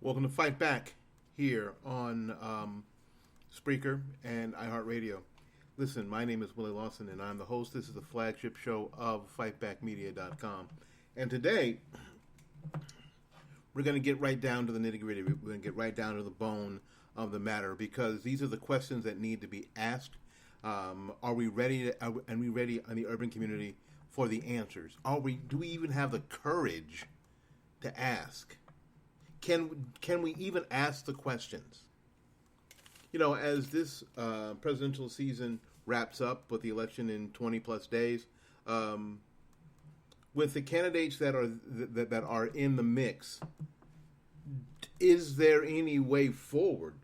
Welcome to Fight Back here on Spreaker and iHeartRadio. Listen, my name is Willie Lawson and I'm the host. This is the flagship show of FightBackMedia.com. And today, we're going to get right down to the nitty-gritty. We're going to get right down to the bone of the matter because these are the questions that need to be asked. Are we ready in the urban community for the answers? Do we even have the courage to ask? Can we even ask the questions? You know, as this presidential season wraps up with the election in 20 plus days, with the candidates that are in the mix, is there any way forward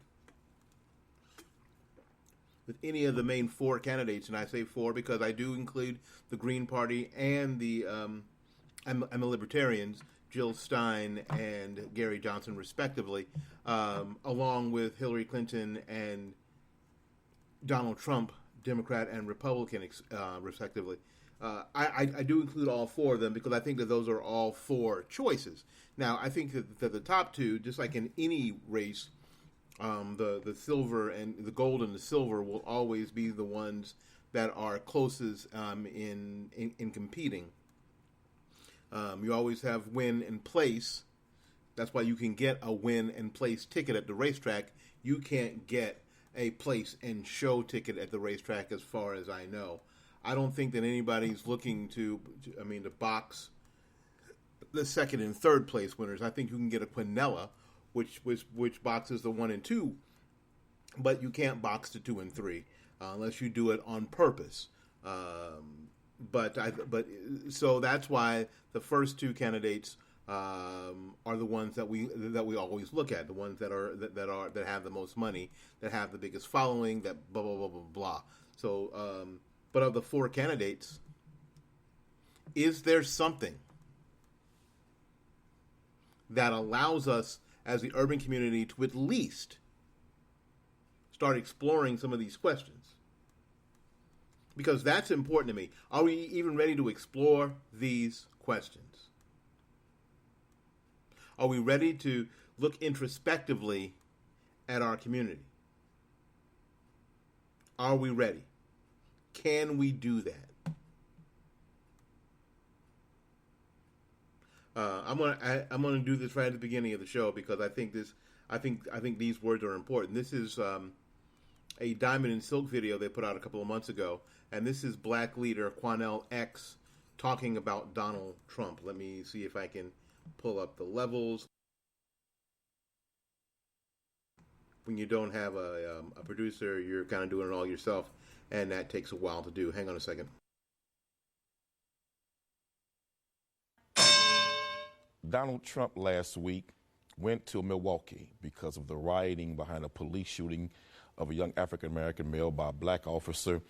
with any of the main four candidates? And I say four because I do include the Green Party and the Libertarians, Jill Stein and Gary Johnson, respectively, along with Hillary Clinton and Donald Trump, Democrat and Republican, respectively. I do include all four of them because I think that those are all four choices. Now, I think that the top two, just like in any race, the silver and the gold and the silver will always be the ones that are closest in competing. You always have win and place. That's why you can get a win and place ticket at the racetrack. You can't get a place and show ticket at the racetrack, as far as I know. I don't think that anybody's looking to box the second and third place winners. I think you can get a quinella, which boxes the 1 and 2, but you can't box the 2 and 3 unless you do it on purpose. So that's why the first two candidates are the ones that we always look at, the ones that have the most money, that have the biggest following, that blah blah blah blah blah. So, but of the four candidates, is there something that allows us as the urban community to at least start exploring some of these questions? Because that's important to me. Are we even ready to explore these questions? Are we ready to look introspectively at our community? Are we ready? Can we do that? I'm gonna do this right at the beginning of the show because I think these words are important. This is a Diamond and Silk video they put out a couple of months ago, and this is Black leader Quanell X talking about Donald Trump. Let me see if I can pull up the levels. When you don't have a producer, you're kind of doing it all yourself, and that takes a while to do. Hang on a second. Donald Trump last week went to Milwaukee because of the rioting behind a police shooting of a young African-American male by a black officer,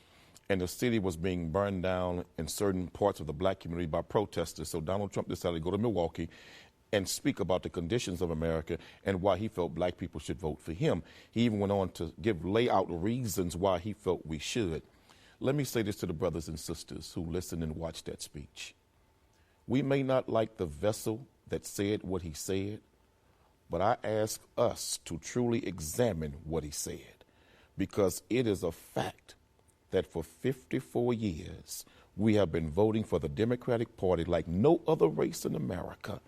and the city was being burned down in certain parts of the black community by protesters. So Donald Trump decided to go to Milwaukee and speak about the conditions of America and why he felt black people should vote for him. He even went on to lay out reasons why he felt we should. Let me say this to the brothers and sisters who listened and watched that speech. We may not like the vessel that said what he said, but I ask us to truly examine what he said, because it is a fact that for 54 years we have been voting for the Democratic Party like no other race in America,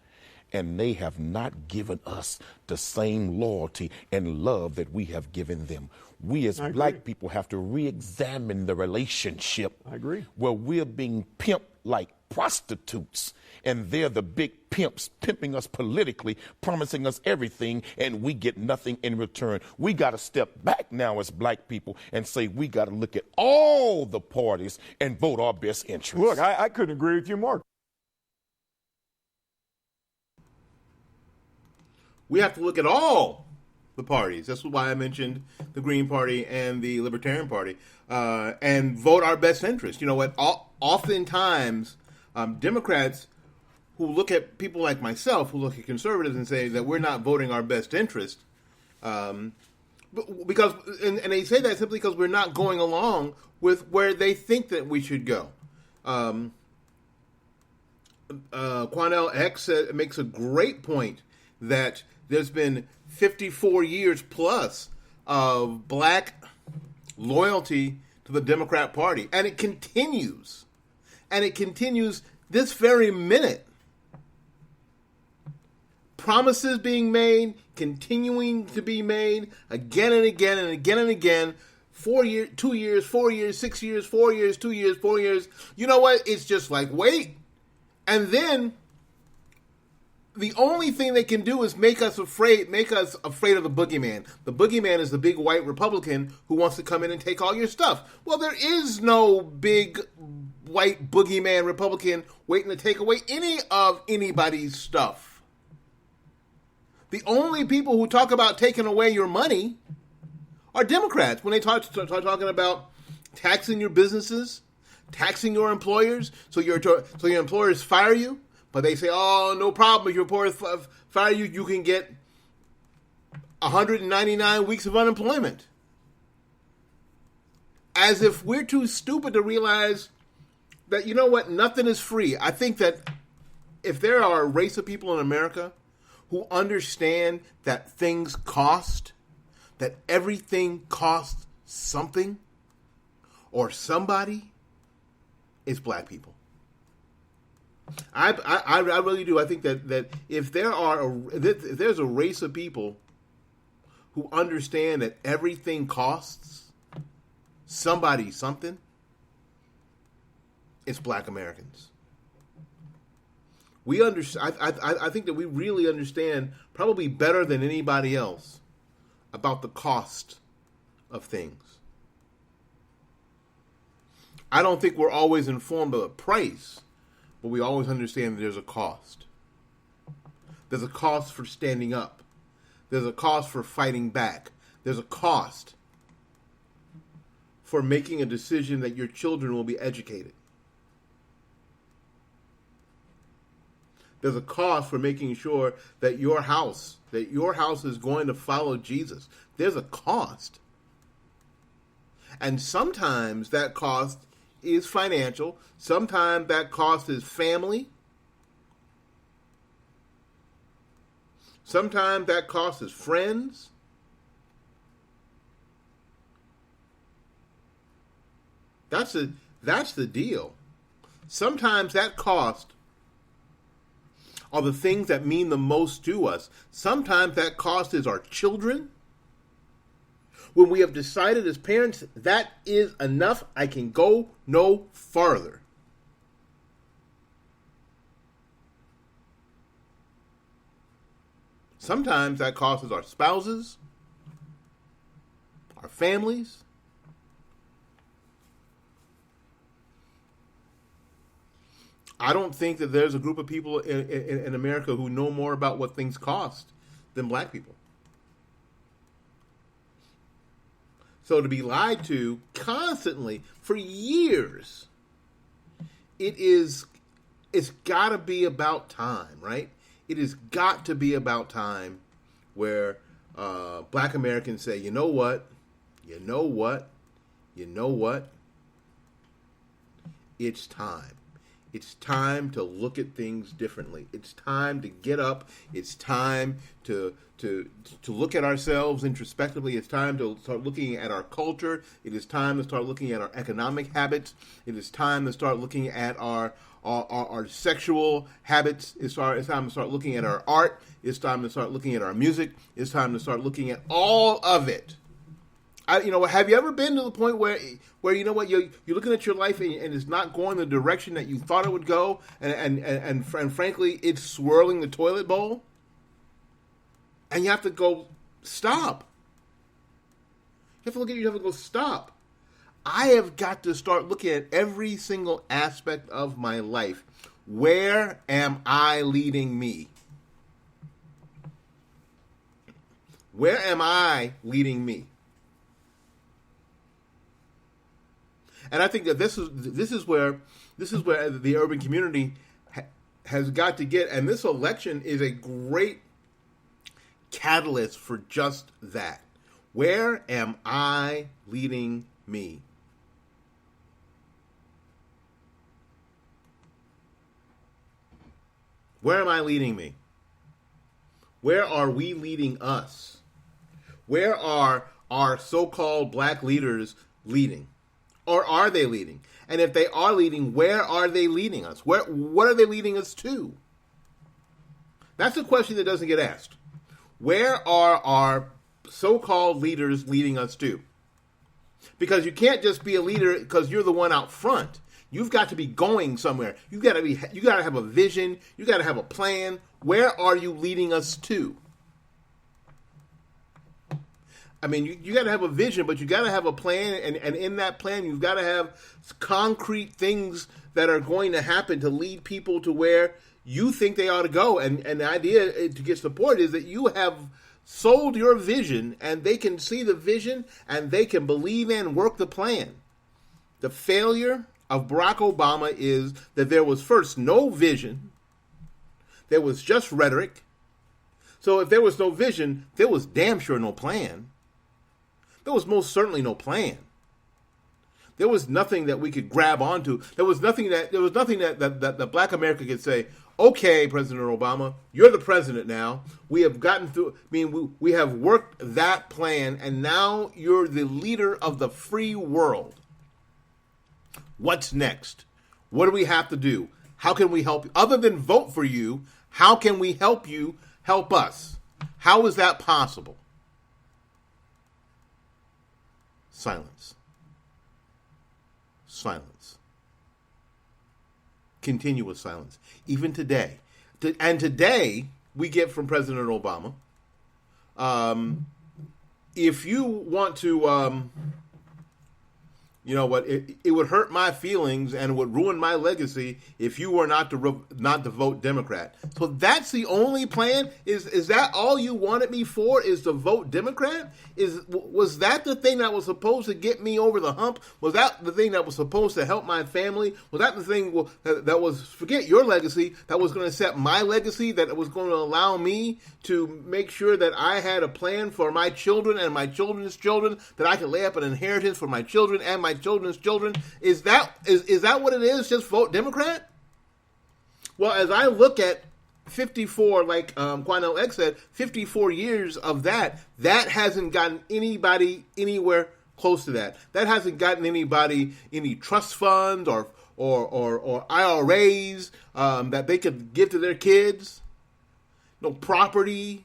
and they have not given us the same loyalty and love that we have given them. We as black people have to re-examine the relationship. I agree. Where we're being pimped like prostitutes, and they're the big pimps pimping us politically, promising us everything, and we get nothing in return. We got to step back now as black people and say we got to look at all the parties and vote our best interests. Look, I couldn't agree with you more. We have to look at all the parties. That's why I mentioned the Green Party and the Libertarian Party, and vote our best interest. You know what? Oftentimes, Democrats who look at people like myself, who look at conservatives and say that we're not voting our best interest, because and they say that simply because we're not going along with where they think that we should go. Quanell X makes a great point that There's been 54 years plus of black loyalty to the Democrat Party. And it continues. And it continues this very minute. Promises being made, continuing to be made again and again and again and again. 4 years, 2 years, 4 years, 6 years, 4 years, 2 years, 4 years. You know what? It's just like, wait. And then the only thing they can do is make us afraid of the boogeyman. The boogeyman is the big white Republican who wants to come in and take all your stuff. Well, there is no big white boogeyman Republican waiting to take away any of anybody's stuff. The only people who talk about taking away your money are Democrats when they start talking about taxing your businesses, taxing your employers, so your employers fire you. But they say, oh, no problem. If your employers fire you, you can get 199 weeks of unemployment. As if we're too stupid to realize that, you know what, nothing is free. I think that if there are a race of people in America who understand that things cost, that everything costs something or somebody, it's black people. I really do. I think that if there's a race of people who understand that everything costs somebody something, it's black Americans. We understand. I think that we really understand, probably better than anybody else, about the cost of things. I don't think we're always informed of the price, but we always understand that there's a cost. There's a cost for standing up. There's a cost for fighting back. There's a cost for making a decision that your children will be educated. There's a cost for making sure that your house is going to follow Jesus. There's a cost. And sometimes that cost is financial. Sometimes that cost is family. Sometimes that cost is friends. That's the deal. Sometimes that cost are the things that mean the most to us. Sometimes that cost is our children. When we have decided as parents, that is enough, I can go no farther. Sometimes that cost is our spouses, our families. I don't think that there's a group of people in America who know more about what things cost than black people. So to be lied to constantly for years, it's got to be about time, right? It has got to be about time where black Americans say, you know what? It's time. It's time to look at things differently. It's time to get up. It's time to look at ourselves introspectively. It's time to start looking at our culture. It is time to start looking at our economic habits. It is time to start looking at our sexual habits. It's time to start looking at our art. It's time to start looking at our music. It's time to start looking at all of it. Have you ever been to the point where you know what, you're looking at your life and it's not going the direction that you thought it would go, and frankly, it's swirling the toilet bowl, and you have to go stop. You have to look at it. You have to go stop. I have got to start looking at every single aspect of my life. Where am I leading me? Where am I leading me? And I think that this is where the urban community has got to get, and this election is a great catalyst for just that. Where am I leading me? Where am I leading me? Where are we leading us? Where are our so-called black leaders leading? Or are they leading? And if they are leading, where are they leading us? What are they leading us to? That's a question that doesn't get asked. Where are our so-called leaders leading us to? Because you can't just be a leader because you're the one out front. You've got to be going somewhere. You got to have a vision. You got to have a plan. Where are you leading us to? I mean, you got to have a vision, but you got to have a plan, and in that plan, you've got to have concrete things that are going to happen to lead people to where you think they ought to go. And the idea to get support is that you have sold your vision, and they can see the vision, and they can believe in and work the plan. The failure of Barack Obama is that there was first no vision. There was just rhetoric. So if there was no vision, there was damn sure no plan. There was most certainly no plan. There was nothing that we could grab onto. There was nothing that Black America could say, okay, President Obama, you're the president now. We have gotten through, I mean, we have worked that plan, and now you're the leader of the free world. What's next? What do we have to do? How can we help you? Other than vote for you, how can we help you help us? How is that possible? Silence. Silence. Continuous silence. Even today. And today, we get from President Obama, if you want to, you know what, it would hurt my feelings and would ruin my legacy if you were not to vote Democrat. So that's the only plan? Is that all you wanted me for, is to vote Democrat? Was that the thing that was supposed to get me over the hump? Was that the thing that was supposed to help my family? Was that the thing that was, forget your legacy, that was going to set my legacy, that was going to allow me to make sure that I had a plan for my children and my children's children, that I could lay up an inheritance for my children and my children's children? Is that what it is? Just vote Democrat? Well, as I look at 54, like Quanell X said, 54 years of that hasn't gotten anybody anywhere close to that. That hasn't gotten anybody any trust funds or IRAs that they could give to their kids. No property.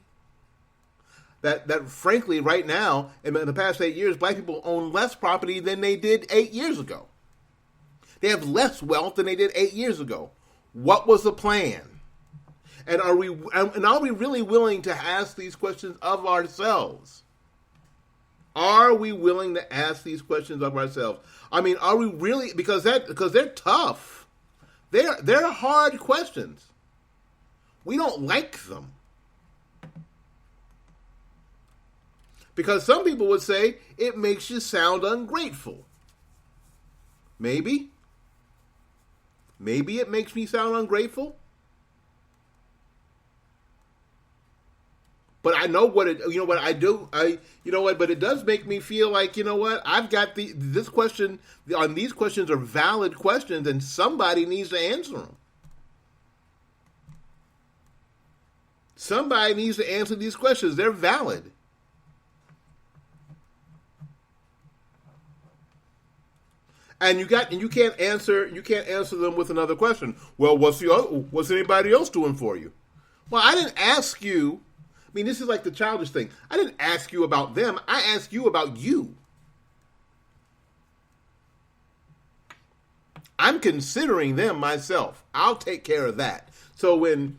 That frankly, right now, in the past 8 years, black people own less property than they did 8 years ago. They have less wealth than they did 8 years ago. What was the plan? And are we really willing to ask these questions of ourselves? Are we willing to ask these questions of ourselves? I mean, are we really, because they're tough. They're hard questions. We don't like them. Because some people would say it makes you sound ungrateful. Maybe. Maybe it makes me sound ungrateful. But I know what but it does make me feel like, you know what, I've got these questions are valid questions, and somebody needs to answer them. Somebody needs to answer these questions. They're valid. And you can't answer them with another question. Well, what's anybody else doing for you? Well, I didn't ask you. I mean, this is like the childish thing. I didn't ask you about them. I asked you about you. I'm considering them myself. I'll take care of that. So and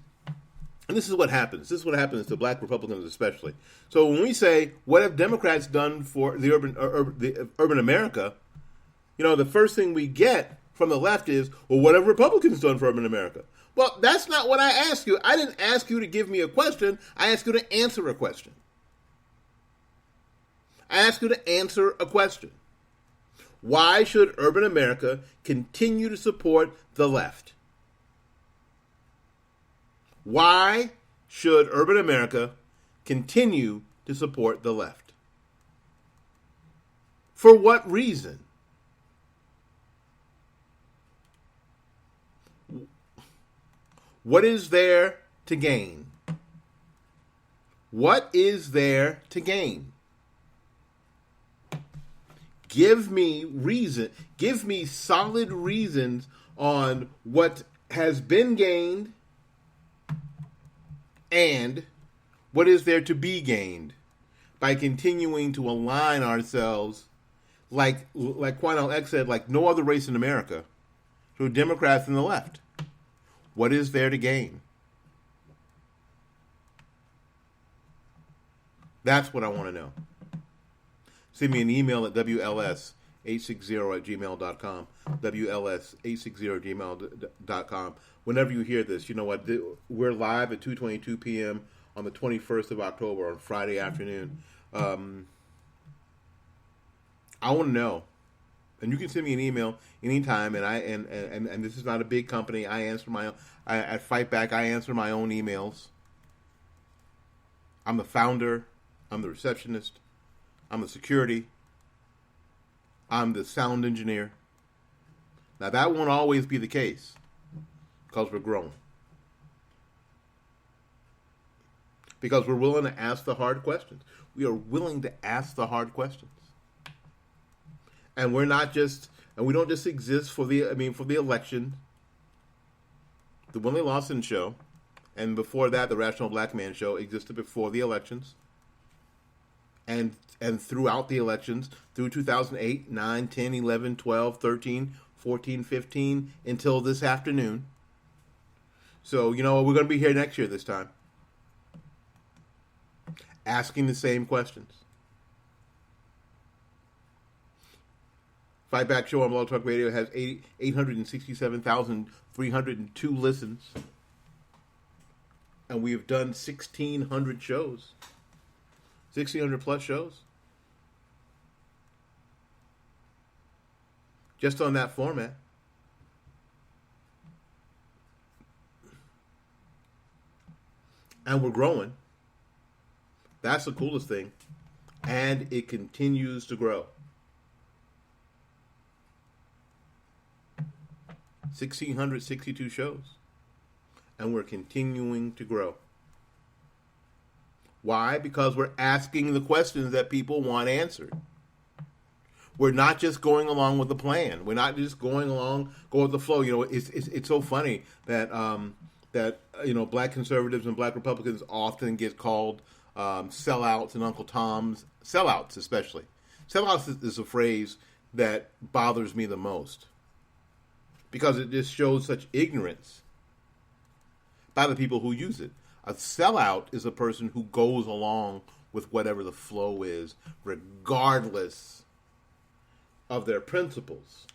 this is what happens. This is what happens to black Republicans especially. So when we say, what have Democrats done for the urban America? You know, the first thing we get from the left is, well, what have Republicans done for urban America? Well, that's not what I asked you. I didn't ask you to give me a question. I asked you to answer a question. I asked you to answer a question. Why should urban America continue to support the left? Why should urban America continue to support the left? For what reason? What is there to gain? What is there to gain? Give me reason. Give me solid reasons on what has been gained and what is there to be gained by continuing to align ourselves, like Quanell X said, like no other race in America, to Democrats and the left. What is there to gain? That's what I want to know. Send me an email at wls860@gmail.com, wls860@gmail.com. Whenever you hear this, you know what? We're live at 2:22 p.m. on the 21st of October on Friday afternoon. I want to know. And you can send me an email anytime, and this is not a big company. I answer at Fightback, I answer my own emails. I'm the founder. I'm the receptionist. I'm the security. I'm the sound engineer. Now, that won't always be the case because we're growing. Because we're willing to ask the hard questions. We are willing to ask the hard questions. And we don't just exist for the election. The Willie Lawson Show, and before that, the Rational Black Man Show existed before the elections. And throughout the elections, through 2008, 9, 10, 11, 12, 13, 14, 15, until this afternoon. So, we're going to be here next year this time. Asking the same questions. Fight Back Show on Blog Talk Radio has 867,302 listens. And we have done 1,600 shows. 1,600 plus shows. Just on that format. And we're growing. That's the coolest thing. And it continues to grow. 1,662 shows. And we're continuing to grow. Why? Because we're asking the questions that people want answered. We're not just going along with the plan. We're not just go with the flow. It's so funny that Black conservatives and Black Republicans often get called sellouts and Uncle Toms. Sellouts, especially. Sellouts is a phrase that bothers me the most because it just shows such ignorance by the people who use it. A sellout is a person who goes along with whatever the flow is, regardless of their principles.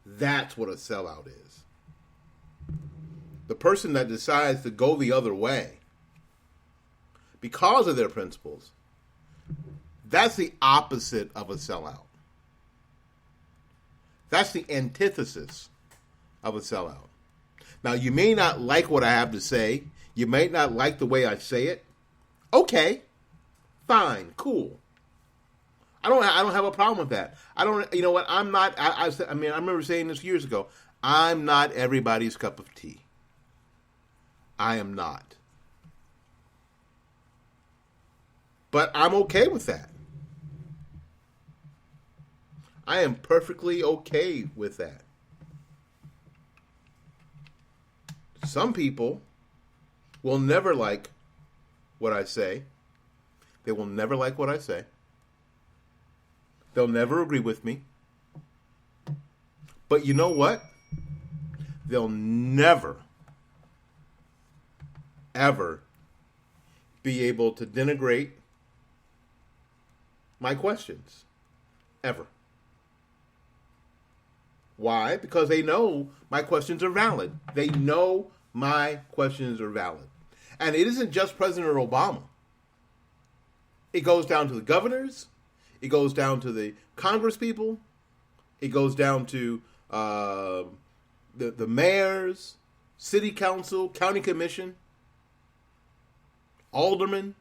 That's what a sellout is. The person that decides to go the other way because of their principles, that's the opposite of a sellout. That's the antithesis of a sellout. Now, you may not like what I have to say. You may not like the way I say it. Okay, fine, cool. I don't have a problem with that. I don't. You know what? I'm not. I remember saying this years ago. I'm not everybody's cup of tea. I am not. But I'm okay with that. I am perfectly okay with that. Some people will never like what I say. They will never like what I say. They'll never agree with me. But you know what? They'll never, ever be able to denigrate my questions. Ever. Why? Because they know my questions are valid. They know my questions are valid. And it isn't just President Obama. It goes down to the governors. It goes down to the Congress people. It goes down to the mayors, city council, county commission, aldermen,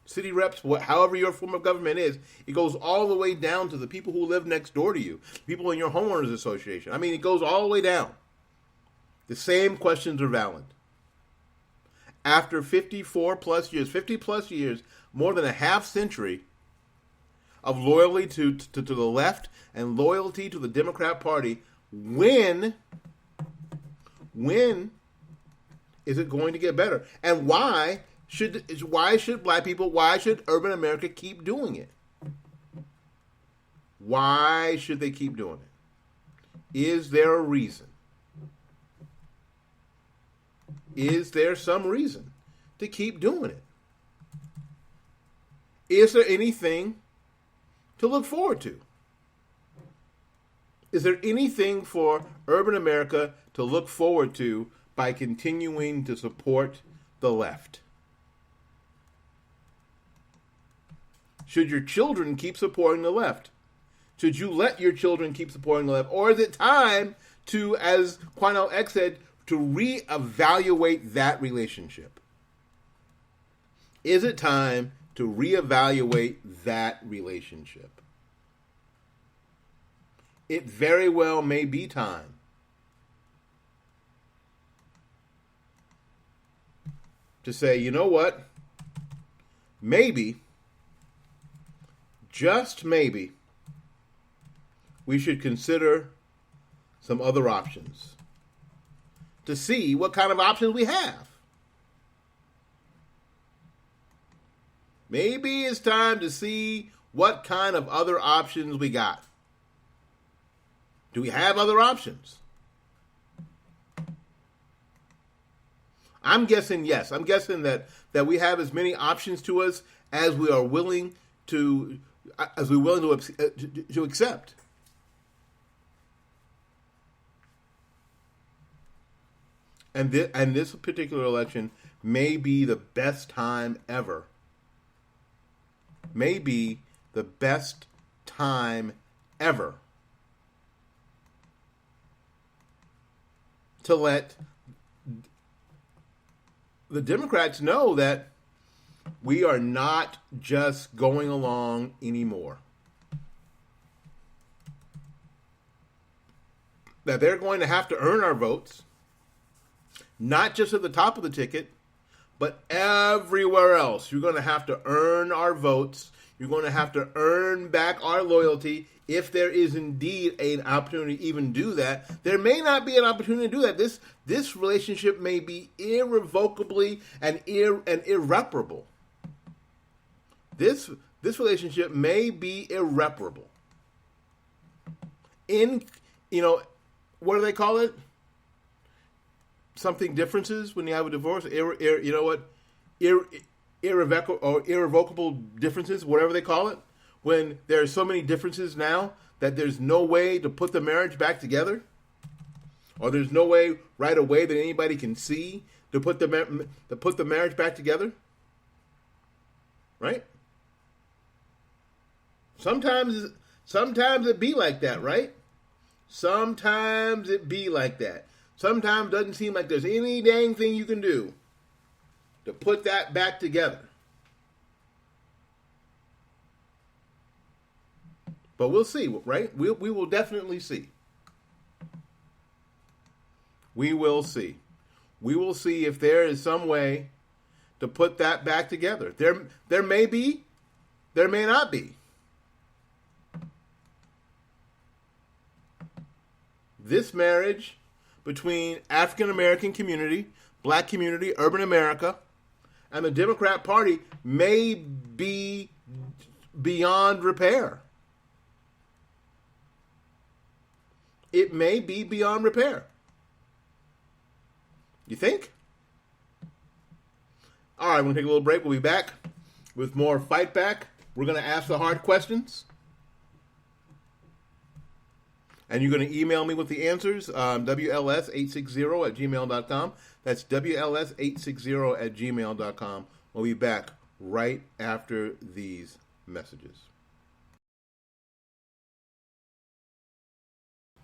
city reps, however your form of government is. It goes all the way down to the people who live next door to you, people in your homeowners association. I mean, it goes all the way down. The same questions are valid. after 54 plus years, 50 plus years, more than a half century of loyalty to the left and loyalty to the Democrat Party, when is it going to get better? And why should black people, why should urban America keep doing it? Why should they keep doing it? Is there a reason? Is there some reason to keep doing it? Is there anything to look forward to? Is there anything for urban America to look forward to by continuing to support the left? Should your children keep supporting the left? Should you let your children keep supporting the left? Or is it time to, as Quanell X said, to reevaluate that relationship? Is it time to reevaluate that relationship? It very well may be time. To say, you know what? Maybe, just maybe, we should consider some other options to see what kind of options we have. Maybe it's time to see what kind of other options we got. Do we have other options? I'm guessing yes. I'm guessing that we have as many options to us as we are willing to accept. And this particular election may be the best time ever. May be the best time ever to let the Democrats know that we are not just going along anymore. That they're going to have to earn our votes, not just at the top of the ticket, but everywhere else. You're going to have to earn our votes. You're going to have to earn back our loyalty if there is indeed an opportunity to even do that. There may not be an opportunity to do that. This relationship may be irrevocably and irreparable. This relationship may be irreparable. What do they call it? Something differences when you have a divorce. Irrevocable differences, whatever they call it. When there are so many differences now that there's no way to put the marriage back together, or there's no way right away that anybody can see to put the marriage back together, right? Sometimes it be like that, right? Sometimes it be like that. Sometimes it doesn't seem like there's any dang thing you can do to put that back together. But we'll see, right? We will definitely see. We will see. We will see if there is some way to put that back together. There may be, there may not be. This marriage between African American community, black community, urban America, and the Democrat Party may be beyond repair. It may be beyond repair. You think? All right, we're going to take a little break. We'll be back with more Fight Back. We're going to ask the hard questions. And you're going to email me with the answers, WLS860@gmail.com. That's WLS860@gmail.com. We'll be back right after these messages.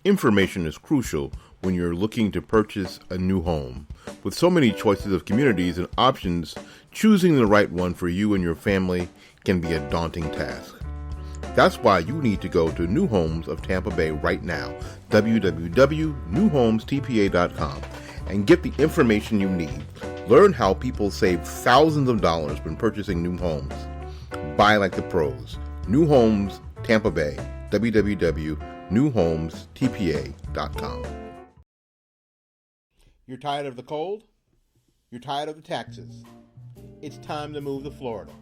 Information is crucial when you're looking to purchase a new home. With so many choices of communities and options, choosing the right one for you and your family can be a daunting task. That's why you need to go to New Homes of Tampa Bay right now, www.newhomestpa.com, and get the information you need. Learn how people save thousands of dollars when purchasing new homes. Buy like the pros. New Homes Tampa Bay. www.newhomestpa.com. You're tired of the cold? You're tired of the taxes? It's time to move to Florida.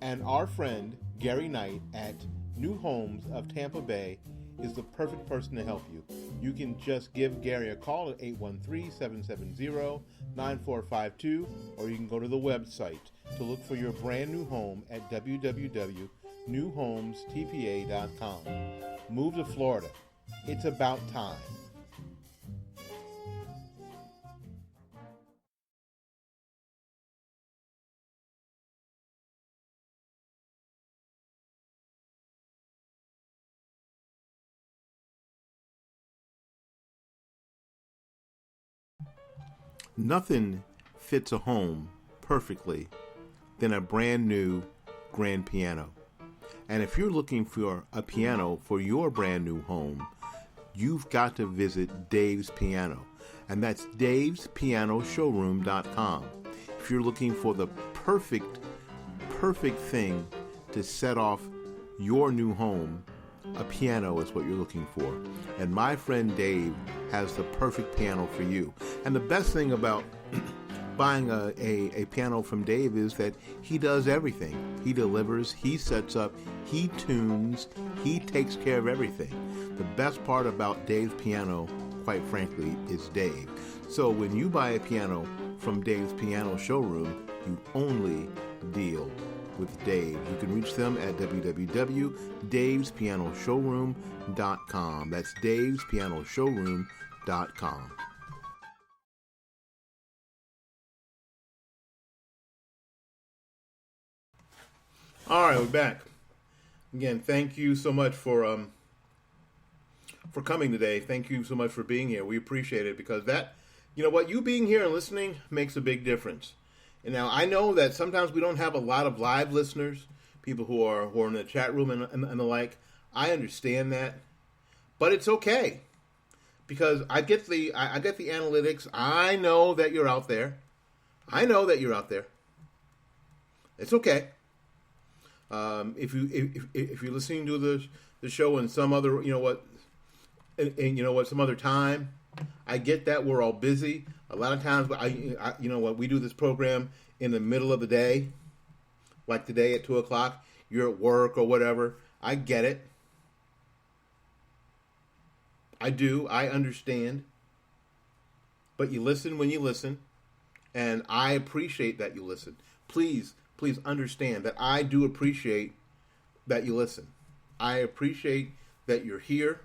And our friend Gary Knight at New Homes of Tampa Bay is the perfect person to help you. You can just give Gary a call at 813-770-9452, or you can go to the website to look for your brand new home at www.newhomestpa.com. Move to Florida. It's about time. Nothing fits a home perfectly than a brand new grand piano. And if you're looking for a piano for your brand new home, you've got to visit Dave's Piano. And that's davespianoshowroom.com. If you're looking for the perfect thing to set off your new home, a piano is what you're looking for. And my friend Dave has the perfect piano for you. And the best thing about buying a piano from Dave is that he does everything. He delivers, he sets up, he tunes, he takes care of everything. The best part about Dave's Piano, quite frankly, is Dave. So when you buy a piano from Dave's Piano Showroom, you only deal with Dave. You can reach them at www.davespianoshowroom.com. That's davespianoshowroom.com. All right, we're back. Again, thank you so much for coming today. Thank you so much for being here. We appreciate it, because that, you know what, you being here and listening makes a big difference. And now I know that sometimes we don't have a lot of live listeners, people who are in the chat room and the like. I understand that, but it's okay, because I get the analytics. I know that you're out there. It's okay. If you're listening to the show in some other some other time, I get that we're all busy. A lot of times, we do this program in the middle of the day, like today at 2:00. You're at work or whatever. I get it. I do. I understand. But you listen when you listen, and I appreciate that you listen. Please understand that I do appreciate that you listen. I appreciate that you're here.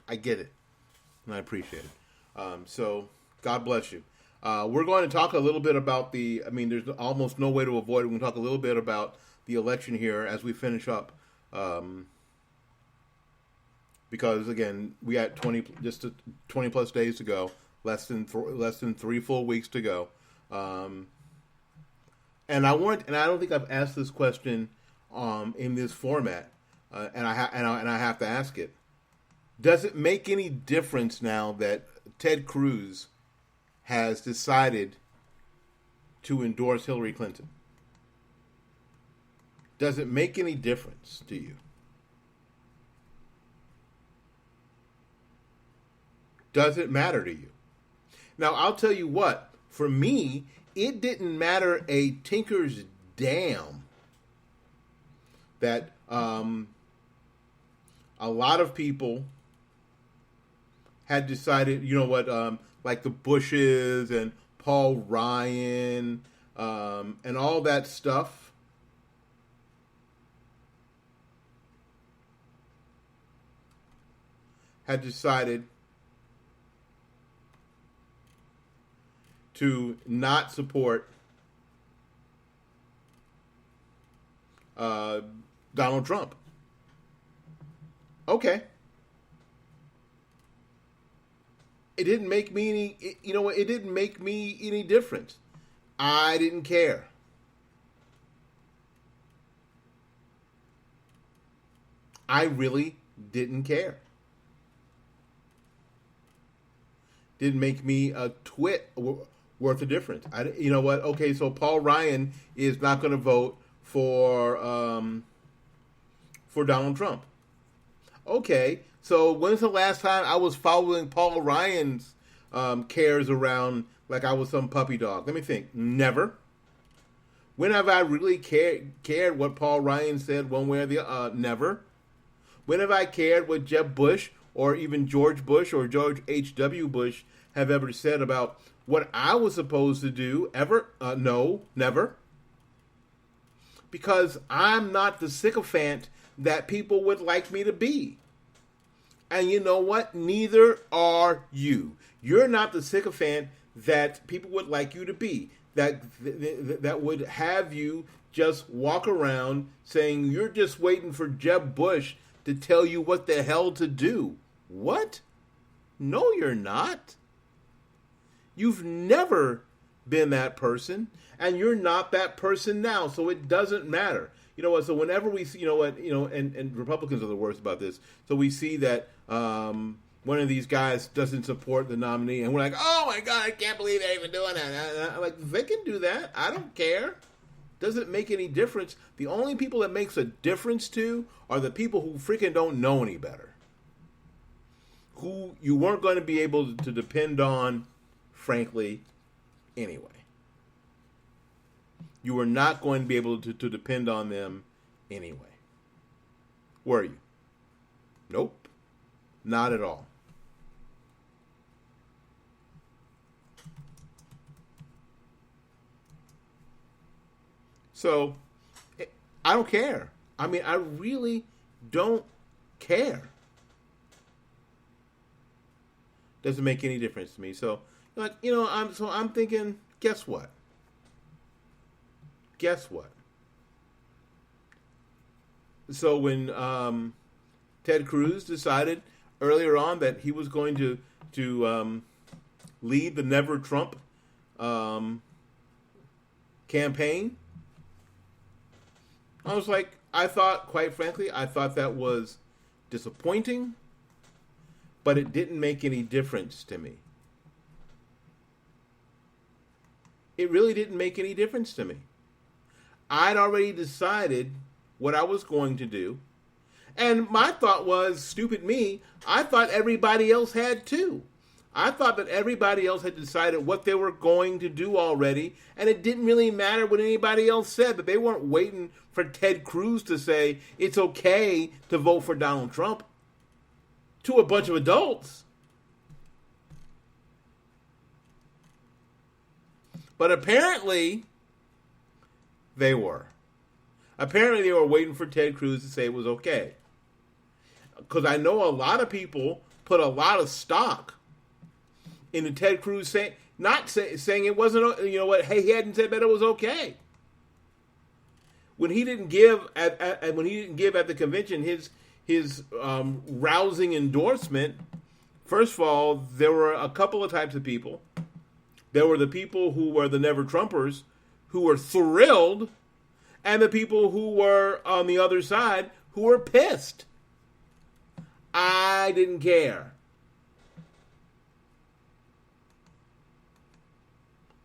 I get it, and I appreciate it. So God bless you. We're going to talk a little bit about there's almost no way to avoid it. We're going to talk a little bit about the election here as we finish up. Because again, we had 20 plus days to go, less than 3 full weeks to go. And I don't think I've asked this question in this format, and I have to ask it. Does it make any difference now that Ted Cruz has decided to endorse Hillary Clinton? Does it make any difference to you? Does it matter to you? Now, I'll tell you what. For me, it didn't matter a tinker's damn that a lot of people had decided, like the Bushes and Paul Ryan and all that stuff. Had decided to not support Donald Trump. Okay. It didn't make me any, it didn't make me any difference. I didn't care. I really didn't care. didn't make me a twit worth a difference. You know what? Okay, so Paul Ryan is not going to vote for Donald Trump. Okay, so when's the last time I was following Paul Ryan's cares around like I was some puppy dog? Let me think. Never. When have I really cared what Paul Ryan said one way or the other? Never. When have I cared what Jeb Bush or even George Bush or George H.W. Bush have ever said about what I was supposed to do? Ever? No, never. Because I'm not the sycophant that people would like me to be. And you know what? Neither are you. You're not the sycophant that people would like you to be. That would have you just walk around saying you're just waiting for Jeb Bush to tell you what the hell to do. What? No, you're not. You've never been that person, and you're not that person now, so it doesn't matter. You know what? So whenever we see, and Republicans are the worst about this. So we see that one of these guys doesn't support the nominee, and we're like, oh my God, I can't believe they're even doing that. And I'm like, they can do that. I don't care. Doesn't make any difference. The only people that makes a difference to are the people who freaking don't know any better. Who you weren't going to be able to depend on, frankly, anyway. You were not going to be able to depend on them anyway. Were you? Nope. Not at all. So, I don't care. I mean, I really don't care. Doesn't make any difference to me. So, like, I'm thinking, guess what? Guess what? So when Ted Cruz decided earlier on that he was going to lead the Never Trump campaign, I was like, quite frankly, I thought that was disappointing, but it didn't make any difference to me. It really didn't make any difference to me. I'd already decided what I was going to do. And my thought was, stupid me, I thought everybody else had too. I thought that everybody else had decided what they were going to do already, and it didn't really matter what anybody else said, that they weren't waiting for Ted Cruz to say it's okay to vote for Donald Trump to a bunch of adults. But apparently, they were. Apparently, they were waiting for Ted Cruz to say it was okay. Because I know a lot of people put a lot of stock into Ted Cruz saying it wasn't, hey, he hadn't said that it was okay. When he didn't give at the convention his rousing endorsement, first of all, there were a couple of types of people. There were the people who were the Never Trumpers, who were thrilled, and the people who were on the other side who were pissed. I didn't care.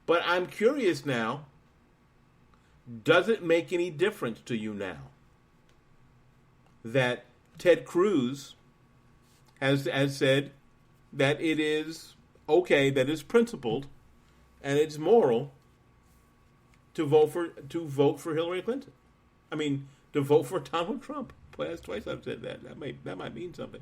But I'm curious now, does it make any difference to you now that Ted Cruz has said that it is okay, that it's principled, and it's moral to vote for Hillary Clinton? I mean, to vote for Donald Trump. Boy, that's twice I've said that. That might mean something.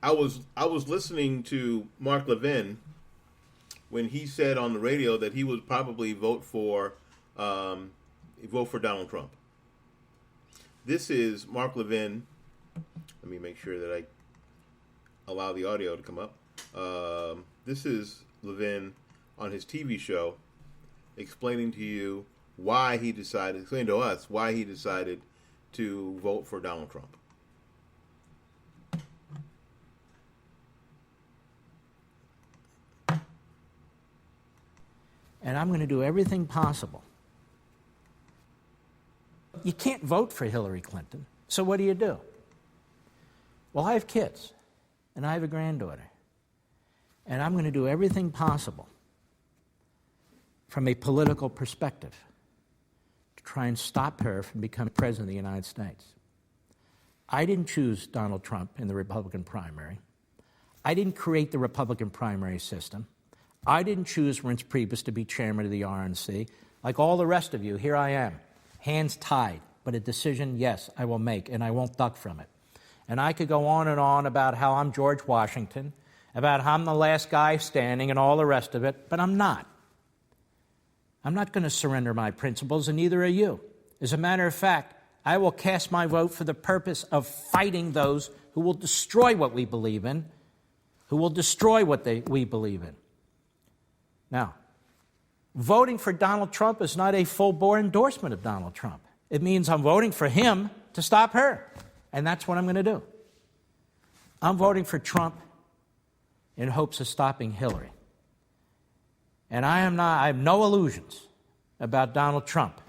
I was listening to Mark Levin when he said on the radio that he would probably vote for Donald Trump. This is Mark Levin. Let me make sure that I allow the audio to come up. This is Levin on his TV show explaining to us why he decided to vote for Donald Trump. And I'm going to do everything possible You can't vote for Hillary Clinton, so what do? Well, I have kids, and I have a granddaughter, and I'm going to do everything possible from a political perspective to try and stop her from becoming president of the United States. I didn't choose Donald Trump in the Republican primary. I didn't create the Republican primary system. I didn't choose Reince Priebus to be chairman of the RNC. Like all the rest of you, here I am, hands tied, but a decision, yes, I will make, and I won't duck from it. And I could go on and on about how I'm George Washington, about how I'm the last guy standing and all the rest of it, but I'm not. I'm not going to surrender my principles, and neither are you. As a matter of fact, I will cast my vote for the purpose of fighting those who will destroy what we believe in, who will destroy what we believe in. Now, voting for Donald Trump is not a full-bore endorsement of Donald Trump. It means I'm voting for him to stop her, and that's what I'm going to do. I'm voting for Trump in hopes of stopping Hillary. And I have no illusions about Donald Trump,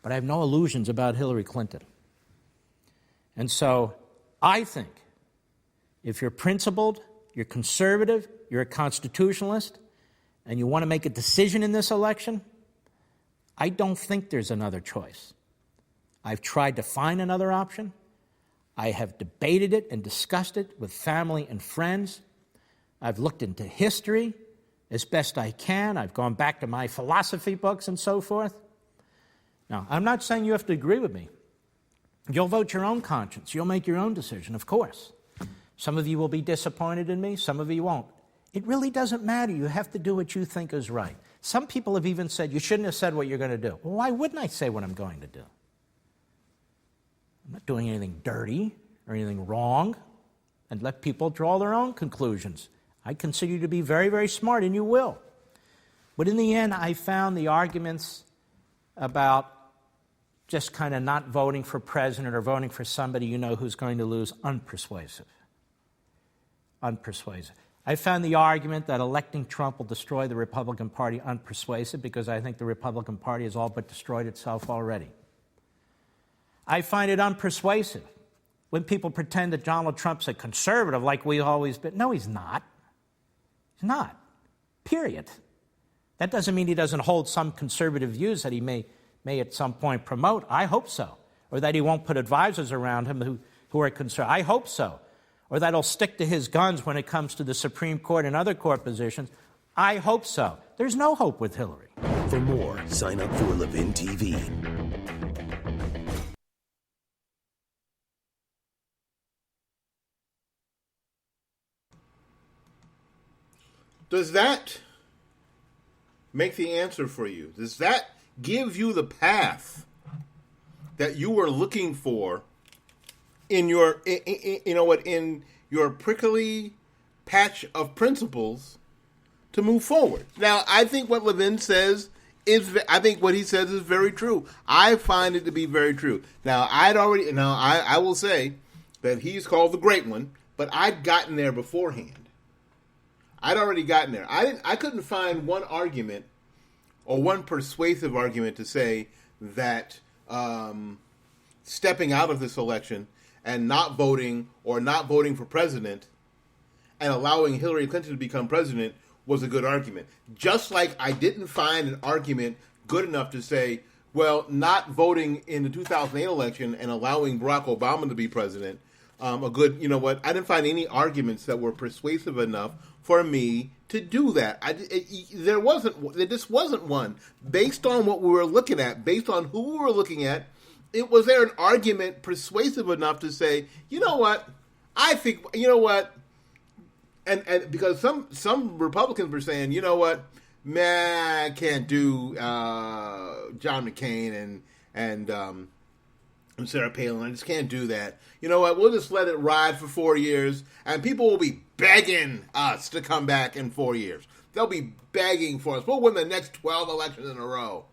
but I have no illusions about Hillary Clinton. And so I think if you're principled, you're conservative, you're a constitutionalist, and you want to make a decision in this election, I don't think there's another choice. I've tried to find another option. I have debated it and discussed it with family and friends. I've looked into history as best I can. I've gone back to my philosophy books and so forth. Now, I'm not saying you have to agree with me. You'll vote your own conscience. You'll make your own decision, of course. Some of you will be disappointed in me. Some of you won't. It really doesn't matter. You have to do what you think is right. Some people have even said, you shouldn't have said what you're going to do. Well, why wouldn't I say what I'm going to do? I'm not doing anything dirty or anything wrong, and let people draw their own conclusions. I consider you to be very, very smart, and you will. But in the end, I found the arguments about just kind of not voting for president or voting for somebody you know who's going to lose unpersuasive. Unpersuasive. I found the argument that electing Trump will destroy the Republican Party unpersuasive because I think the Republican Party has all but destroyed itself already. I find it unpersuasive when people pretend that Donald Trump's a conservative like we've always been. No, he's not. He's not. Period. That doesn't mean he doesn't hold some conservative views that he may at some point promote. I hope so. Or that he won't put advisors around him who are conservative. I hope so. Or that he'll stick to his guns when it comes to the Supreme Court and other court positions. I hope so. There's no hope with Hillary. For more, sign up for Levin TV. Does that make the answer for you? Does that give you the path that you were looking for in your, in your prickly patch of principles to move forward? Now, I think what Levin says I think what he says is very true. I find it to be very true. Now, I will say that he's called the Great One, but I'd gotten there beforehand. I'd already gotten there. I couldn't find one argument or one persuasive argument to say that stepping out of this election and not voting for president and allowing Hillary Clinton to become president was a good argument. Just like I didn't find an argument good enough to say, well, not voting in the 2008 election and allowing Barack Obama to be president, I didn't find any arguments that were persuasive enough for me to do that. There just wasn't one. Based on what we were looking at, based on who we were looking at, was there an argument persuasive enough to say, you know what, I think, you know what, and because some Republicans were saying, you know what, man, I can't do John McCain and Sarah Palin. I just can't do that. You know what? We'll just let it ride for 4 years, and people will be begging us to come back in 4 years. They'll be begging for us. We'll win the next 12 elections in a row.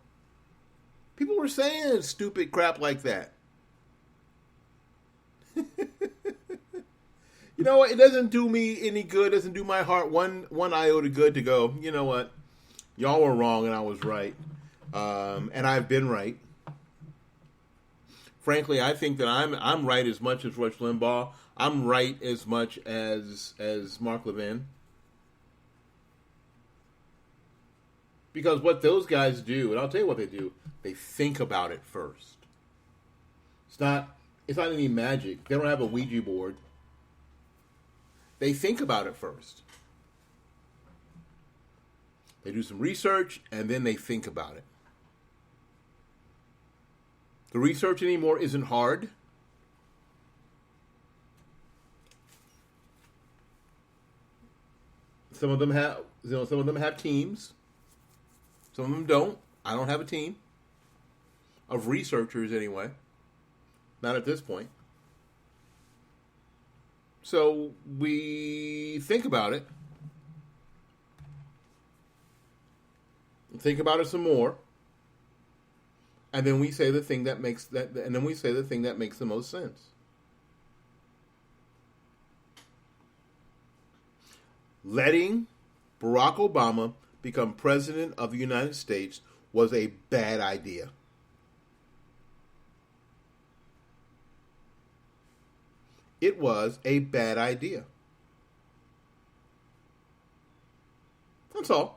People were saying stupid crap like that. You know what? It doesn't do me any good. It doesn't do my heart one iota good to go, you know what? Y'all were wrong and I was right. And I've been right. frankly, I think that I'm right as much as Rush Limbaugh. I'm right as much as Mark Levin. Because what those guys do, and I'll tell you what they do, they think about it first. It's not any magic. They don't have a Ouija board. They think about it first. They do some research, and then they think about it. The research anymore isn't hard. Some of them have teams. Some of them don't. I don't have a team of researchers anyway. Not at this point. So we think about it. Think about it some more. And then we say the thing that makes the most sense. Letting Barack Obama become president of the United States was a bad idea. It was a bad idea. That's all.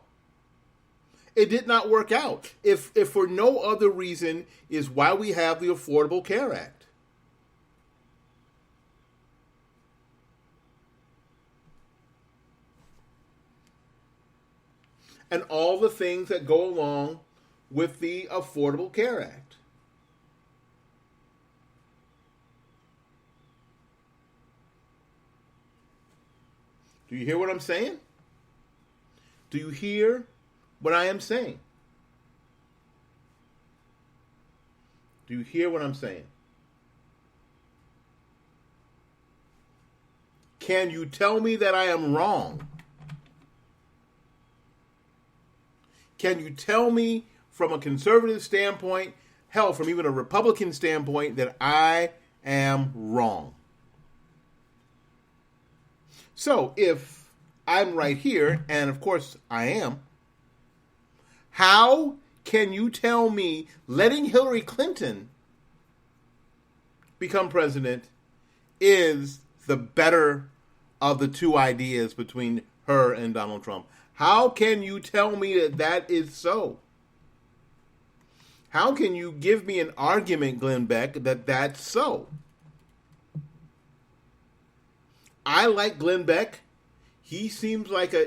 It did not work out. If for no other reason is why we have the Affordable Care Act. And all the things that go along with the Affordable Care Act. Do you hear what I'm saying? Do you hear what I am saying? Do you hear what I'm saying? Can you tell me that I am wrong? Can you tell me from a conservative standpoint, hell, from even a Republican standpoint, that I am wrong? So if I'm right here, and of course I am, how can you tell me letting Hillary Clinton become president is the better of the two ideas between her and Donald Trump? How can you tell me that that is so? How can you give me an argument, Glenn Beck, that that's so? I like Glenn Beck. He seems like a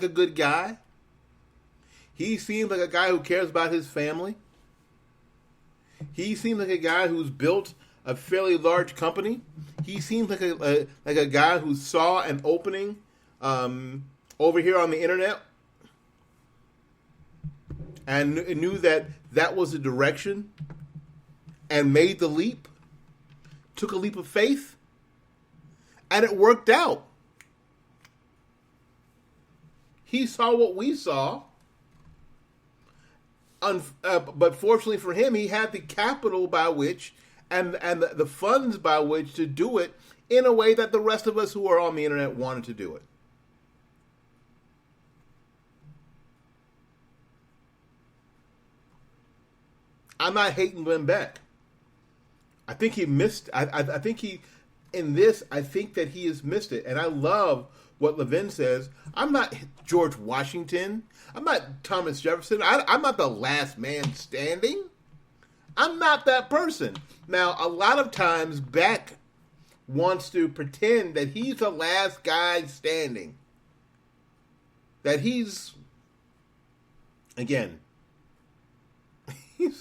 good guy. He seems like a guy who cares about his family. He seems like a guy who's built a fairly large company. He seems like a guy who saw an opening over here on the internet and knew that was the direction and made the leap, took a leap of faith, and it worked out. He saw what we saw, but fortunately for him, he had the capital by which and the funds by which to do it in a way that the rest of us who are on the internet wanted to do it. I'm not hating Glenn Beck. I think he missed. I think he, in this, I think that he has missed it. And I love what Levin says. I'm not George Washington. I'm not Thomas Jefferson. I'm not the last man standing. I'm not that person. Now, a lot of times Beck wants to pretend that he's the last guy standing. That he's, again, he's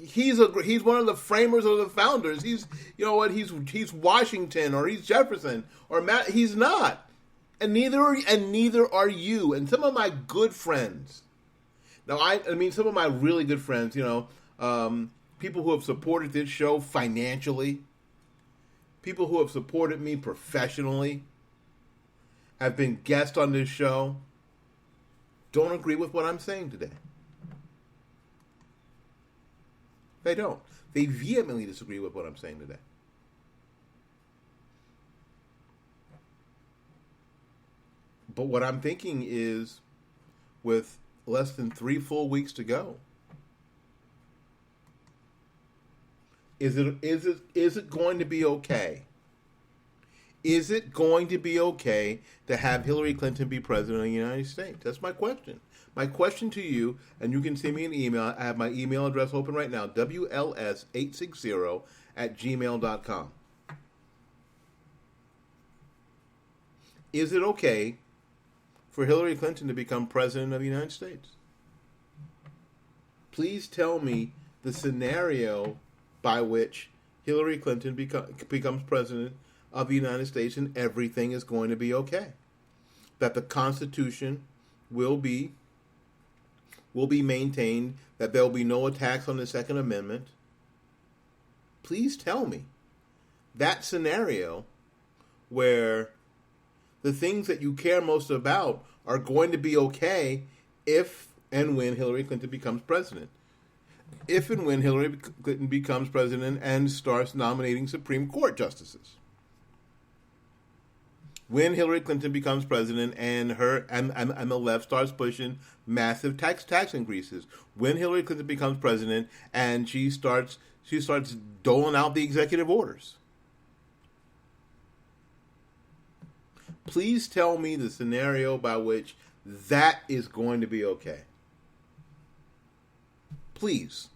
he's one of the framers or the founders. He's he's Washington or he's Jefferson or Matt. He's not, and neither are you. And some of my good friends. Now I mean some of my really good friends. People who have supported this show financially, people who have supported me professionally, have been guests on this show. Don't agree with what I'm saying today. They don't. They vehemently disagree with what I'm saying today. But what I'm thinking is, with less than 3 full weeks to go, Is it going to be okay? Is it going to be okay to have Hillary Clinton be president of the United States? That's my question. My question to you, and you can send me an email. I have my email address open right now, wls860@gmail.com. Is it okay for Hillary Clinton to become president of the United States? Please tell me the scenario by which Hillary Clinton becomes president of the United States and everything is going to be okay. That the Constitution will be maintained, that there will be no attacks on the Second Amendment. Please tell me that scenario where the things that you care most about are going to be okay if and when Hillary Clinton becomes president. If and when Hillary Clinton becomes president and starts nominating Supreme Court justices. When Hillary Clinton becomes president and the left starts pushing massive tax increases. When Hillary Clinton becomes president and she starts doling out the executive orders. Please tell me the scenario by which that is going to be okay. Please.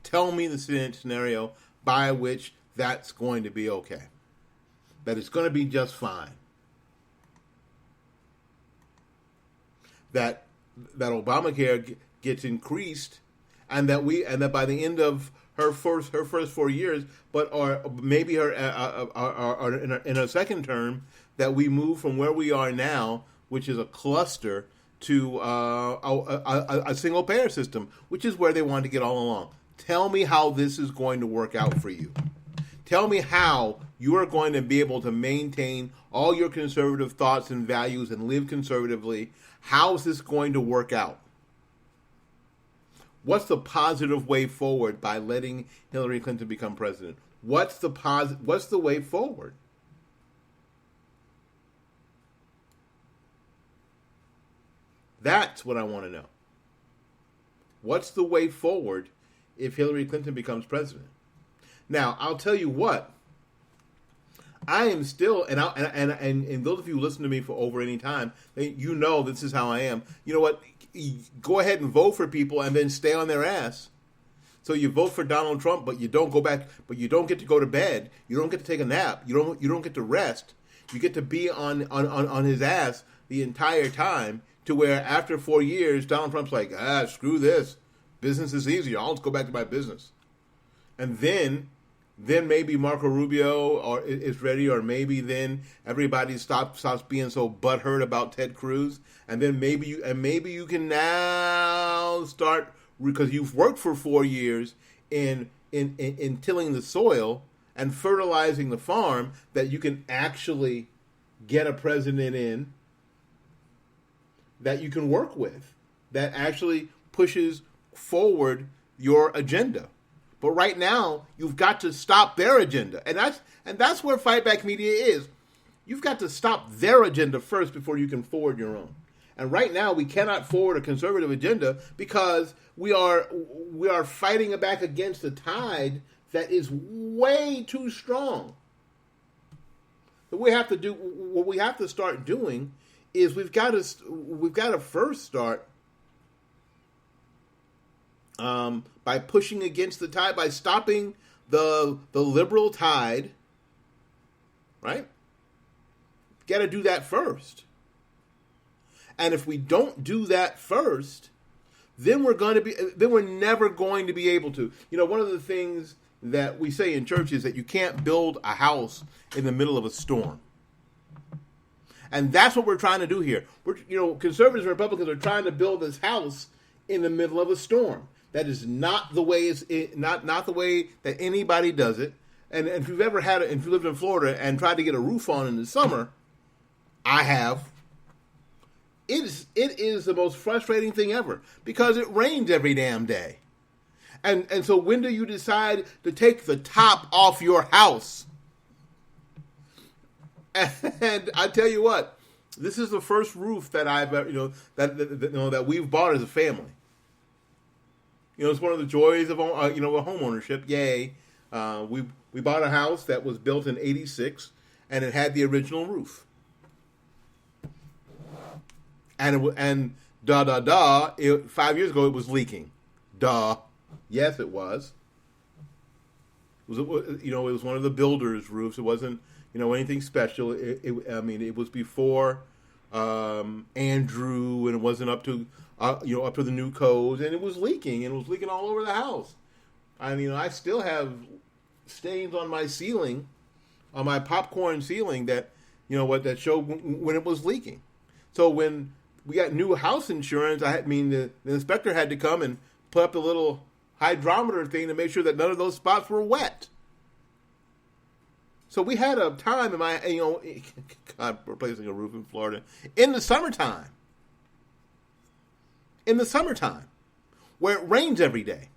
Tell me the scenario by which that's going to be okay. That it's going to be just fine. That Obamacare gets increased, and that by the end of her first 4 years, or maybe her in her second term, that we move from where we are now, which is a cluster, to a single payer system, which is where they wanted to get all along. Tell me how this is going to work out for you. Tell me how you are going to be able to maintain all your conservative thoughts and values and live conservatively. How is this going to work out? What's the positive way forward by letting Hillary Clinton become president? What's the way forward? That's what I want to know. What's the way forward if Hillary Clinton becomes president? Now, I'll tell you what. I am still, and those of you who listen to me for over any time, you know this is how I am. You know what? Go ahead and vote for people and then stay on their ass. So you vote for Donald Trump, but you don't go back, but you don't get to go to bed. You don't get to take a nap. You don't get to rest. You get to be on his ass the entire time, to where after 4 years, Donald Trump's like, screw this. Business is easier. I'll just go back to my business. And then maybe Marco Rubio is ready, or maybe then everybody stops being so butthurt about Ted Cruz, and then maybe you can now start, because you've worked for 4 years in tilling the soil and fertilizing the farm, that you can actually get a president in that you can work with, that actually pushes forward your agenda. But right now, you've got to stop their agenda. And that's where Fight Back Media is. You've got to stop their agenda first before you can forward your own. And right now, we cannot forward a conservative agenda because we are fighting back against a tide that is way too strong. What we have to start doing is we've got to first start by pushing against the tide, by stopping the liberal tide, right? Got to do that first. And if we don't do that first, then we're never going to be able to. You know, one of the things that we say in church is that you can't build a house in the middle of a storm. And that's what we're trying to do here. Conservatives and Republicans are trying to build this house in the middle of a storm. That is not the way not the way that anybody does it. And if you've ever if you lived in Florida and tried to get a roof on in the summer, I have. It is the most frustrating thing ever, because it rains every damn day. And so when do you decide to take the top off your house? And I tell you what, this is the first roof that I've that we've bought as a family. It's one of the joys of a home ownership. Yay! We bought a house that was built in '86, and it had the original roof. And 5 years ago it was leaking. Duh. Yes, it was. It was one of the builder's roofs. It wasn't anything special. It was before Andrew, and it wasn't up to up to the new codes, and it was leaking, and it was leaking all over the house. I still have stains on my ceiling, on my popcorn ceiling that that showed when it was leaking. So when we got new house insurance, the inspector had to come and put up the little hydrometer thing to make sure that none of those spots were wet. So we had a time in my, God, replacing a roof in Florida in the summertime. In the summertime, where it rains every day.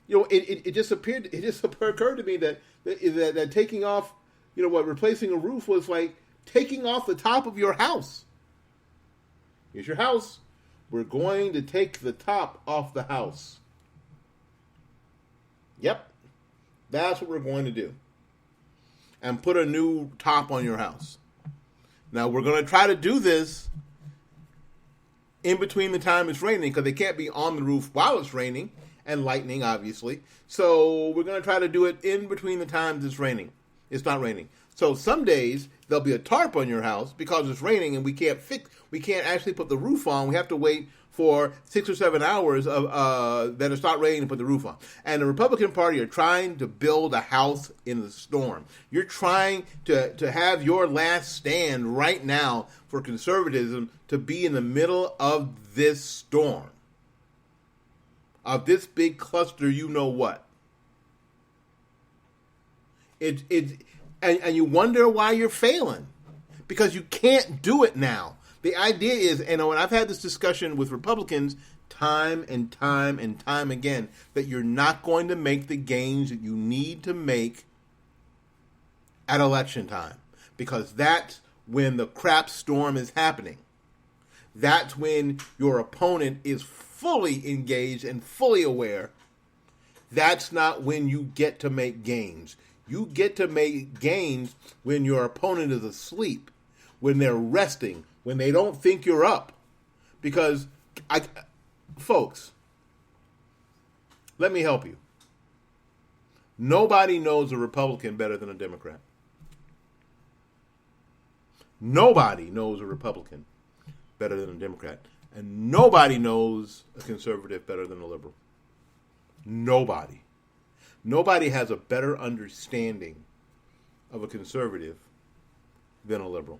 It just occurred to me that taking off, replacing a roof was like taking off the top of your house. Here's your house. We're going to take the top off the house. Yep. That's what we're going to do. And put a new top on your house. Now, we're going to try to do this in between the time it's raining, because they can't be on the roof while it's raining, and lightning, obviously. So we're going to try to do it in between the times it's raining. It's not raining. So some days there'll be a tarp on your house because it's raining, and we can't actually put the roof on. We have to wait for 6 or 7 hours of that it's not raining to put the roof on. And the Republican Party are trying to build a house in the storm. You're trying to have your last stand right now for conservatism to be in the middle of this storm, of this big cluster, you know what. And you wonder why you're failing, because you can't do it now. The idea is, and I've had this discussion with Republicans time and time and time again, that you're not going to make the gains that you need to make at election time, because that's when the crap storm is happening. That's when your opponent is fully engaged and fully aware. That's not when you get to make gains. You get to make gains when your opponent is asleep, when they're resting, when they don't think you're up. Because, folks, let me help you. Nobody knows a Republican better than a Democrat. Nobody knows a Republican better than a Democrat. And nobody knows a conservative better than a liberal. Nobody. Nobody has a better understanding of a conservative than a liberal.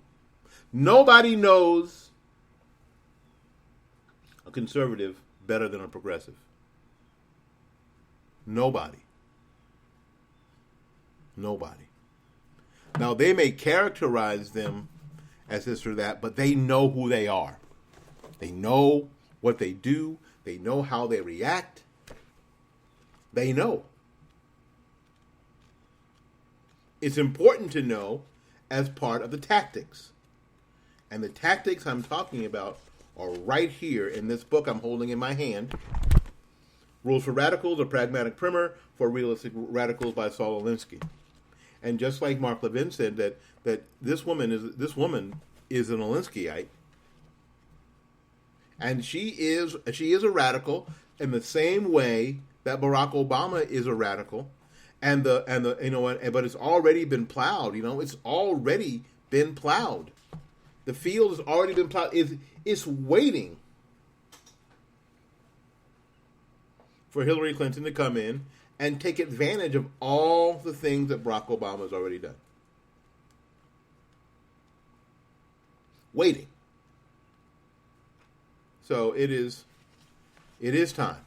Nobody knows a conservative better than a progressive. Nobody. Nobody. Now, they may characterize them as this or that, but they know who they are. They know what they do. They know how they react. They know. It's important to know as part of the tactics. And the tactics I'm talking about are right here in this book I'm holding in my hand. Rules for Radicals, a Pragmatic Primer for Realistic Radicals by Saul Alinsky. And just like Mark Levin said, that this woman is an Alinskyite. And she is a radical in the same way that Barack Obama is a radical. But it's already been plowed. It's already been plowed. The field has already been plowed. It's waiting for Hillary Clinton to come in and take advantage of all the things that Barack Obama has already done. Waiting. So it is time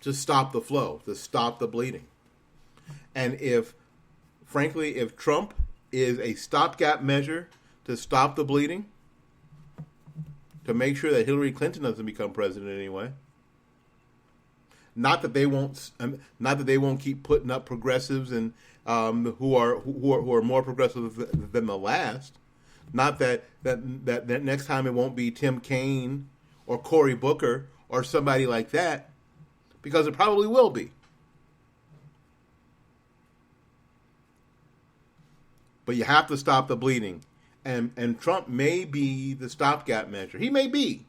to stop the flow, to stop the bleeding. And if Trump is a stopgap measure to stop the bleeding, to make sure that Hillary Clinton doesn't become president anyway, not that they won't keep putting up progressives and who are more progressive than the last, not that next time it won't be Tim Kaine or Cory Booker or somebody like that, because it probably will be. But you have to stop the bleeding. And Trump may be the stopgap measure. He may be.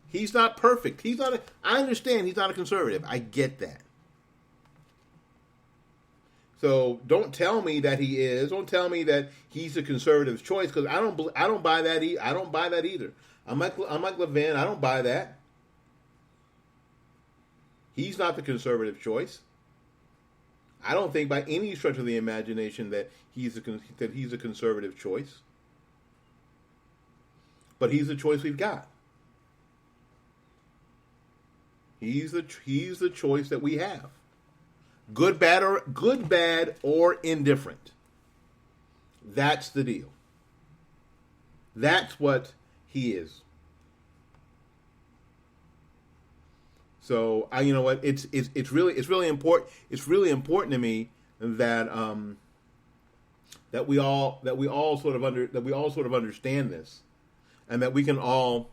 He's not perfect. I understand he's not a conservative. I get that. So don't tell me that he is. Don't tell me that he's a conservative choice, because I don't buy that. I don't buy that either. I'm like Levin. I don't buy that. He's not the conservative choice. I don't think by any stretch of the imagination that he's a conservative choice. But he's the choice we've got. He's the choice that we have. Good, bad, or indifferent. That's the deal. That's what he is. So you know what? It's really important. It's really important to me that we all sort of understand this, and that we can all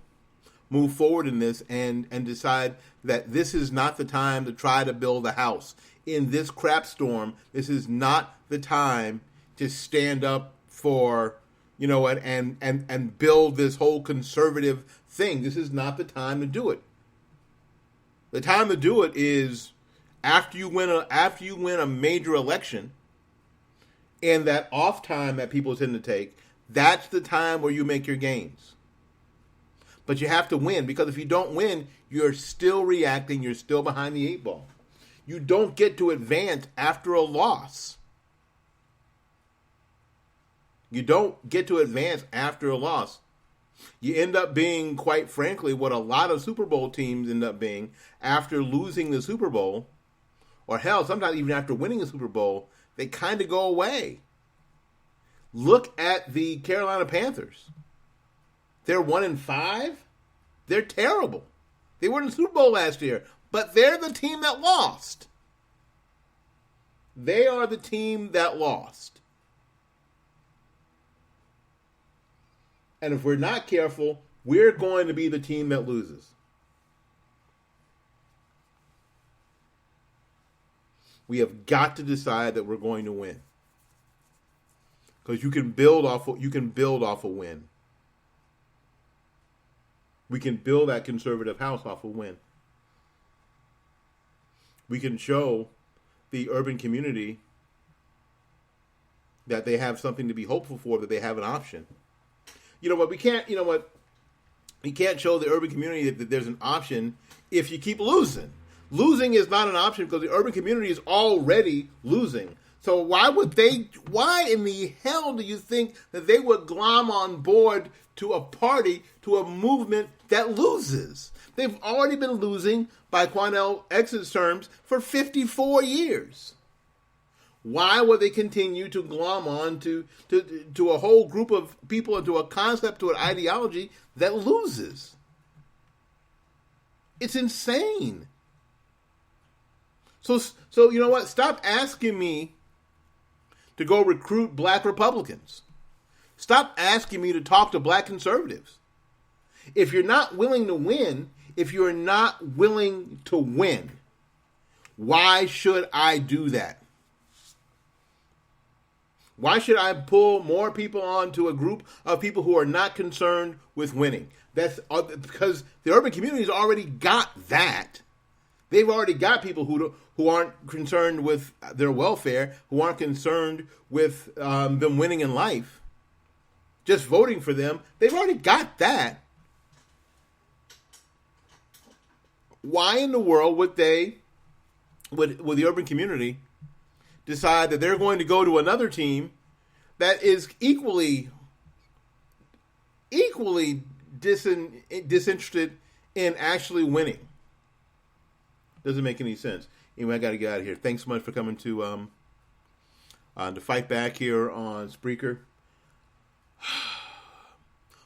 move forward in this and decide that this is not the time to try to build a house. In this crap storm, this is not the time to stand up for, you know what, and build this whole conservative thing. This is not the time to do it. The time to do it is after you win a major election, and that off time that people tend to take. That's the time where you make your gains. But you have to win, because if you don't win, you're still reacting. You're still behind the eight ball. You don't get to advance after a loss. You don't get to advance after a loss. You end up being, quite frankly, what a lot of Super Bowl teams end up being after losing the Super Bowl, or hell, sometimes even after winning the Super Bowl, they kind of go away. Look at the Carolina Panthers. They're 1-5. They're terrible. They were in the Super Bowl last year, but they're the team that lost. They are the team that lost. And if we're not careful, we're going to be the team that loses. We have got to decide that we're going to win, because you can build off a win. We can build that conservative house off a win. We can show the urban community that they have something to be hopeful for, that they have an option. You know what? We can't show the urban community that there's an option if you keep losing. Losing is not an option, because the urban community is already losing. So why in the hell do you think that they would glom on board to a party, to a movement that loses? They've already been losing, by Quanell X's terms, for 54 years. Why would they continue to glom on to a whole group of people, and to a concept, to an ideology that loses? It's insane. So you know what? Stop asking me to go recruit black Republicans. Stop asking me to talk to black conservatives. If you're not willing to win, why should I do that? Why should I pull more people onto a group of people who are not concerned with winning? That's because the urban community's already got that. They've already got people who aren't concerned with their welfare, who aren't concerned with them winning in life, just voting for them. They've already got that. Why in the world would the urban community decide that they're going to go to another team that is equally disinterested in actually winning? Doesn't make any sense. Anyway, I got to get out of here. Thanks so much for coming to Fight Back here on Spreaker.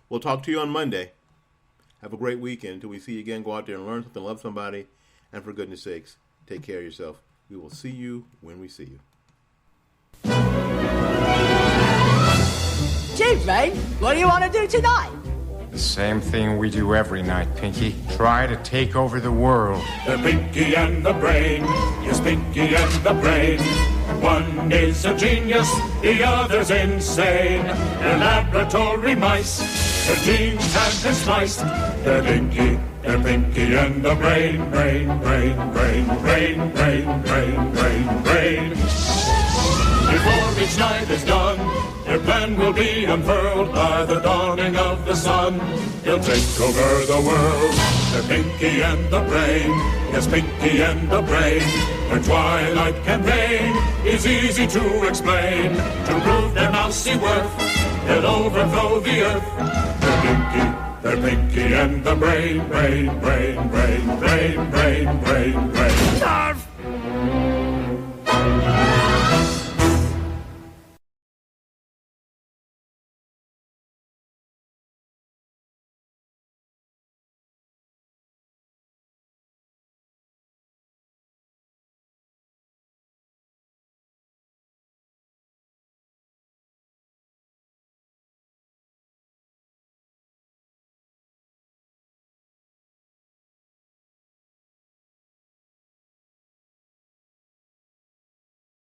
We'll talk to you on Monday. Have a great weekend. Until we see you again, go out there and learn something, love somebody, and for goodness sakes, take care of yourself. We will see you when we see you. Chief, mate, what do you want to do tonight? The same thing we do every night, Pinky. Try to take over the world. The Pinky and the Brain. Yes, Pinky and the Brain. One is a genius, the other's insane. They're laboratory mice. Their genes have been spliced. They're Pinky and the Brain. Brain, brain, brain, brain, brain, brain, brain, brain. Before each night is done, their plan will be unfurled by the dawning of the sun. He'll take over the world. They're Pinky and the Brain. Yes, Pinky and the Brain. Their twilight campaign is easy to explain. To prove their mousy worth, they'll overthrow the earth. They're Pinky and the Brain. Brain, brain, brain, brain, brain, brain, brain.